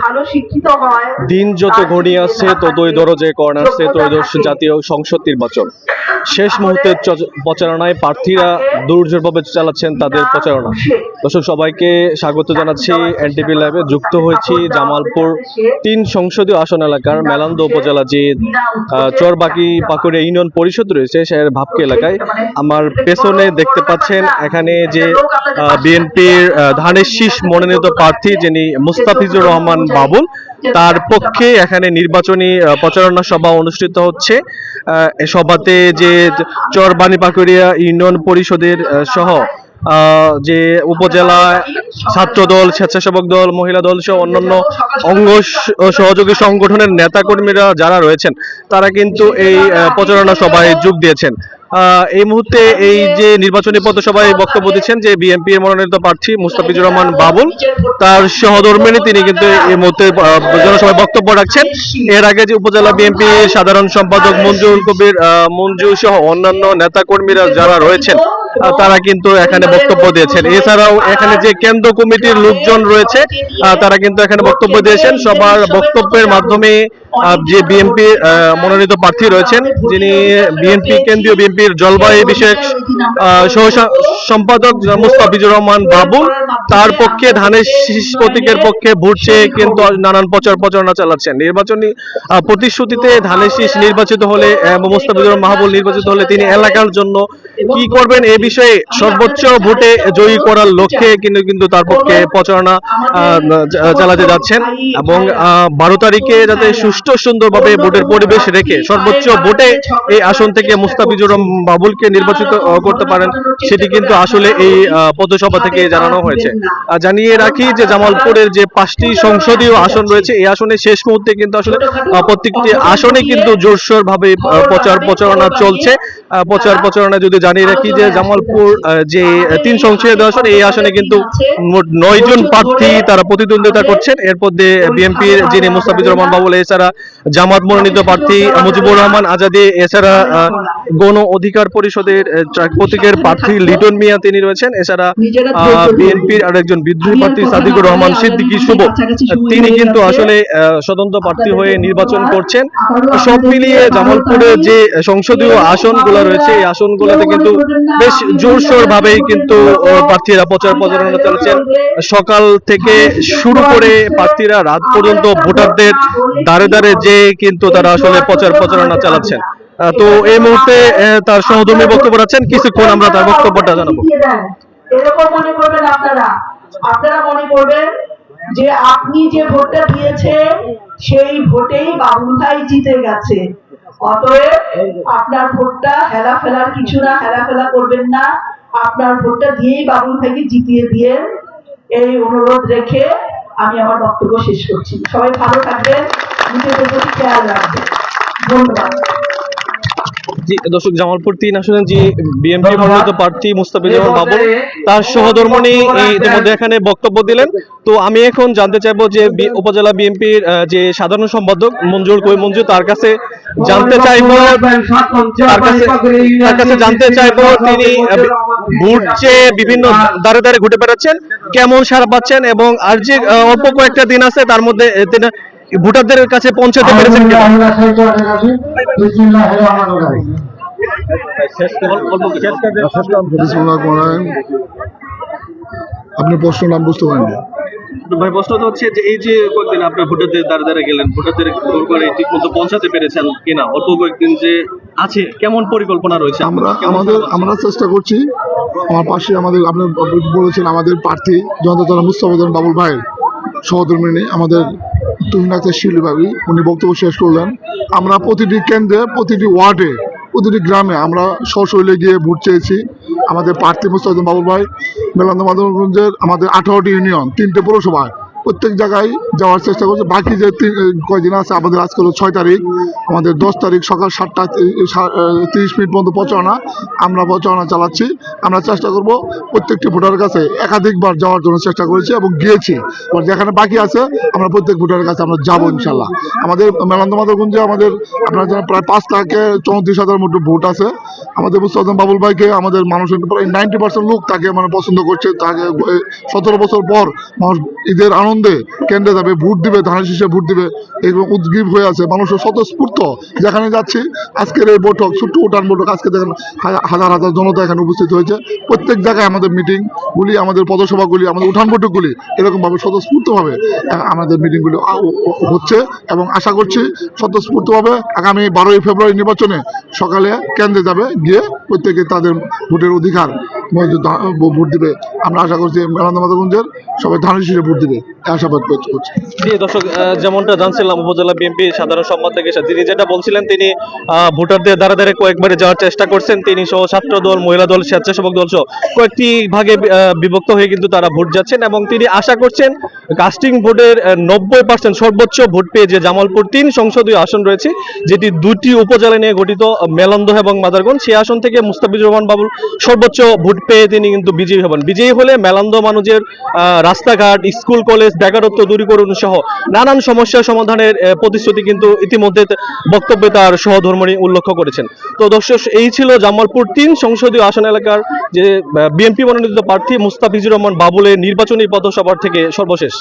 ভালো শিক্ষিত হয়। দিন যত ঘনিয়ে আসছে ততই দরজায় কর্ণ আসছে ত্রয়োদশ জাতীয় সংসদ নির্বাচন। শেষ মুহূর্তে প্রচারণায় প্রার্থীরা দুর্জয়ভাবে চালাচ্ছেন তাদের প্রচারণা। দর্শক সবাইকে স্বাগত জানাচ্ছি এনটিভি লাইভে। যুক্ত হয়েছি জামালপুর ৩ সংসদীয় আসন এলাকার মেলান্দ উপজেলা যে চরবাকি পাকুড়িয়া ইউনিয়ন পরিষদ রয়েছে সের ভাবকে এলাকায়। আমার পেছনে দেখতে পাচ্ছেন এখানে যে বিএনপির ধানের শীষ মনোনীত প্রার্থী যিনি মুস্তাফিজুর রহমান বাবুল, তার পক্ষে এখানে নির্বাচনী প্রচারণা সভা অনুষ্ঠিত হচ্ছে। সভাতে যে চরবানি পাকুড়িয়া ইউনিয়ন পরিষদের সহ যে উপজেলা ছাত্রদল, স্বেচ্ছাসেবক দল, মহিলা দল সহ অন্যান্য অঙ্গ সহযোগী সংগঠনের নেতাকর্মীরা যারা রয়েছেন তারা কিন্তু এই প্রচারণা সভায় যোগ দিয়েছেন। এই মুহূর্তে এই যে নির্বাচনী পথসভায় বক্তব্য দিচ্ছেন যে বিএনপি এর মনোনীত প্রার্থী মুস্তাফিজুর রহমান বাবুল, তার সহধর্মিণী তিনি কিন্তু এই মুহূর্তে জনসভায় বক্তব্য রাখছেন। এর আগে যে উপজেলা বিএনপি সাধারণ সম্পাদক মঞ্জুর কবির মঞ্জু সহ অন্যান্য নেতাকর্মীরা যারা রয়েছেন তারা কিন্তু এখানে বক্তব্য দিয়েছেন। এছাড়াও এখানে যে কেন্দ্র কমিটির লোকজন রয়েছে তারা কিন্তু এখানে বক্তব্য দিয়েছেন। সবার বক্তব্যের মাধ্যমে যে বিএনপি মনোনীত প্রার্থী রয়েছেন যিনি কেন্দ্রীয় বিএনপির জলবায়ু বিষয়ক সহ সম্পাদক মুস্তাফিজুর রহমান বাবুল, তার পক্ষে ধানের শীষ প্রতীকের পক্ষে ভোট চেয়ে কিন্তু নানান প্রচারণা চালাচ্ছেন। নির্বাচনী প্রতিশ্রুতিতে ধানের শীষ নির্বাচিত হলে মুস্তাফিজুর রহমান বাবুল নির্বাচিত হলে তিনি এলাকার জন্য কি করবেন এই বিষয়ে সর্বোচ্চ ভোটে জয়ী করার লক্ষ্যে কিন্তু তার পক্ষে প্রচারণা চালাতে যাচ্ছেন এবং 12 তারিখে যাতে সুষ্ঠু সুন্দরভাবে ভোটের পরিবেশ রেখে সর্বোচ্চ ভোটে এই আসন থেকে মুস্তাফিজুর রহমান বাবুলকে নির্বাচিত করতে পারেন সেটি কিন্তু আসলে এই পথসভা থেকে জানানো হয়েছে। জানিয়ে রাখি যে জামালপুরের যে 5টি সংসদীয় আসন রয়েছে এই আসনে শেষ মুহূর্তে কিন্তু আসলে প্রত্যেকটি আসনে কিন্তু জোরসোর ভাবে প্রচারণা চলছে। প্রচারণা যদি জানিয়ে রাখি যে জামালপুর যে 3 সংসদীয় আসন এই আসনে কিন্তু মোট 9 জন প্রার্থী তারা প্রতিদ্বন্দ্বিতা করছেন। এর মধ্যে বিএনপির যিনি মুস্তাফিজুর রহমান বাবুল, এছাড়া জামাত মনোনীত প্রার্থী মুজিবুর রহমান আজাদী, এছাড়া গণ অধিকার পরিষদের প্রতীকের প্রার্থী লিটন মিয়া তিনি রয়েছেন, এছাড়া বিএনপির আরেকজন বিদ্রোহী প্রার্থী সাদিকুর রহমান সিদ্দিকী শুভ তিনি কিন্তু আসলে স্বতন্ত্র প্রার্থী হয়ে নির্বাচন করছেন। সব মিলিয়ে জামালপুরের যে সংসদীয় আসনগুলো রয়েছে এই আসনগুলোতে কিন্তু বেশ জোরসোর ভাবেই কিন্তু প্রার্থীরা প্রচারণা চালাচ্ছেন। সকাল থেকে শুরু করে প্রার্থীরা রাত পর্যন্ত ভোটারদের দ্বারে দ্বারে যে কিন্তু তারা আসলে প্রচারণা চালাচ্ছেন। তো এই মুহূর্তে তার সহধর্মী বক্তব্য রাখছেন, কিছুক্ষণ আমরা তার বক্তব্যটা জানাবো। এরকম মনে করবেন আপনারা মনে করবেন যে আপনি যে ভোটটা দিয়েছেন সেই ভোটেই বাবুল ভাই জিতে গেছে। অতএব আপনার ভোটটা হেলাফেলার কিছু না, হেলাফেলা করবেন না, আপনার ভোটটা দিয়েই বাবুল ভাইকে জিতিয়ে দিয়ে এই অনুরোধ রেখে আমি আমার বক্তব্য শেষ করছি। সবাই ভালো থাকবেন, নিজেদের প্রতি খেয়াল রাখবেন। ধন্যবাদ। দর্শক, জামালপুর 3 আসনে যে বিএনপি মনোনীত প্রার্থী মুস্তাফিজুর রহমান বাবুল তার সহধর্মিণী ইতিমধ্যে এখানে বক্তব্য দিলেন। তো আমি এখন জানতে চাইবো যে উপজেলা বিএনপির যে সাধারণ সম্পাদক মঞ্জু তার কাছে জানতে চাইবো তিনি ভোট চেয়ে বিভিন্ন দ্বারে দ্বারে ঘুরে বেড়াচ্ছেন, কেমন সাড়া পাচ্ছেন এবং আর যে অল্প কয়েকটা দিন আছে তার মধ্যে তিনি ভোটারদের কাছে পৌঁছাতে পেরেছেন কিনা? আপনি প্রশ্ন নাম বুঝতে পারেন ভাই, প্রশ্নটা হচ্ছে যে এই যে কয়েকদিন আপনার ভোটারদের দ্বারা দ্বারা গেলেন, ভোটারদের ঠিক মতো পৌঁছাতে পেরেছেন কিনা? অল্প কয়েকদিন যে আছে কেমন পরিকল্পনা রয়েছে? আমরা চেষ্টা করছি। আমার পাশে আমাদের আপনি বলেছেন আমাদের প্রার্থী জনতা মুস্তাফিজুর বাবুল ভাই সহধর্মিণী আমাদের শিল্পী ভাবি উনি বক্তব্য শেষ করলেন। আমরা প্রতিটি কেন্দ্রে, প্রতিটি ওয়ার্ডে, প্রতিটি গ্রামে আমরা সশৈলে গিয়ে ভোট চেয়েছি। আমাদের প্রার্থী মুস্তাফিজুর বাবুল ভাই মেলান্দ মাধবগঞ্জের আমাদের 18টি ইউনিয়ন 3টে পৌরসভায় প্রত্যেক জায়গায় যাওয়ার চেষ্টা করছে। বাকি যে কয়দিন আছে আমাদের আজকে হলো 6 তারিখ, আমাদের 10 তারিখ সকাল 7টা 30 মিনিট পর্যন্ত আমরা প্রচারণা চালাচ্ছি। আমরা চেষ্টা করব প্রত্যেকটি ভোটারের কাছে একাধিকবার যাওয়ার জন্য চেষ্টা করেছি এবং গিয়েছি। যেখানে বাকি আছে আমরা প্রত্যেক ভোটারের কাছে আমরা যাবো ইনশাল্লাহ। আমাদের মেলান্দ মাধবগঞ্জে আমাদের আপনার জানেন প্রায় 5,34,000 মতো ভোট আছে। আমাদের মুস্তাফিজুর বাবুল ভাইকে আমাদের মানুষের প্রায় 90% লোক তাকে পছন্দ করছে। তাকে 17 বছর পর মানুষ ঈদের আনন্দ আনন্দে কেন্দ্রে যাবে, ভোট দিবে, ধানের শীষে ভোট দিবে, এবং উদ্গ্রীব হয়ে আছে। মানুষের স্বতঃস্ফূর্ত যেখানে যাচ্ছি, আজকের এই বৈঠক, ছোট্ট উঠান বৈঠক, আজকে দেখেন হাজার হাজার জনতা এখানে উপস্থিত হয়েছে। প্রত্যেক জায়গায় আমাদের মিটিংগুলি, আমাদের পদসভাগুলি, আমাদের উঠান বৈঠকগুলি এরকমভাবে স্বতঃস্ফূর্তভাবে আমাদের মিটিংগুলি হচ্ছে, এবং আশা করছি স্বতঃস্ফূর্তভাবে আগামী 12ই ফেব্রুয়ারি নির্বাচনে সকালে কেন্দ্রে যাবে, গিয়ে প্রত্যেকে তাদের ভোটের অধিকার ভোট দিবে। আমরা আশা করছি মেলান্দহ মাধবগঞ্জের সবাই ধানের শীষে ভোট দিবে, আশাবাদ ব্যক্ত করছি। জি দর্শক, যেমনটা জানছিলাম উপজেলা বিএনপি সাধারণ সম্পাদক হিসেবে তিনি যেটা বলছিলেন, তিনি ভোটারদের দ্বারা দ্বারা কয়েকবারে যাওয়ার চেষ্টা করছেন। তিনি সহ ছাত্র দল, মহিলা দল, স্বেচ্ছাসেবক দল সহ কয়েকটি ভাগে বিভক্ত হয়ে কিন্তু তারা ভোট যাচ্ছেন, এবং তিনি আশা করছেন কাস্টিং ভোটের 90% সর্বোচ্চ ভোট পেয়ে যে জামালপুর 3 সংসদীয় আসন রয়েছে, যেটি 2টি উপজেলা নিয়ে গঠিত মেলন্দহ এবং মাদারগঞ্জ, সেই আসন থেকে মুস্তাফিজুর রহমান বাবুল সর্বোচ্চ ভোট পেয়ে তিনি কিন্তু বিজয়ী হবেন। বিজয়ী হলে মেলন্দহ মানুষের রাস্তাঘাট, স্কুল, কলেজ, বেকারত্ব দূরীকরণ সহ নানান সমস্যার সমাধানের প্রতিশ্রুতি কিন্তু ইতিমধ্যে বক্তব্যে তার সহধর্মিণী উল্লেখ করেছেন। তো দর্শক, এই ছিল জামালপুর 3 সংসদীয় আসন এলাকার যে বিএনপি মনোনীত প্রার্থী মুস্তাফিজুর রহমান বাবুলের নির্বাচনী পথসভা থেকে সর্বশেষ।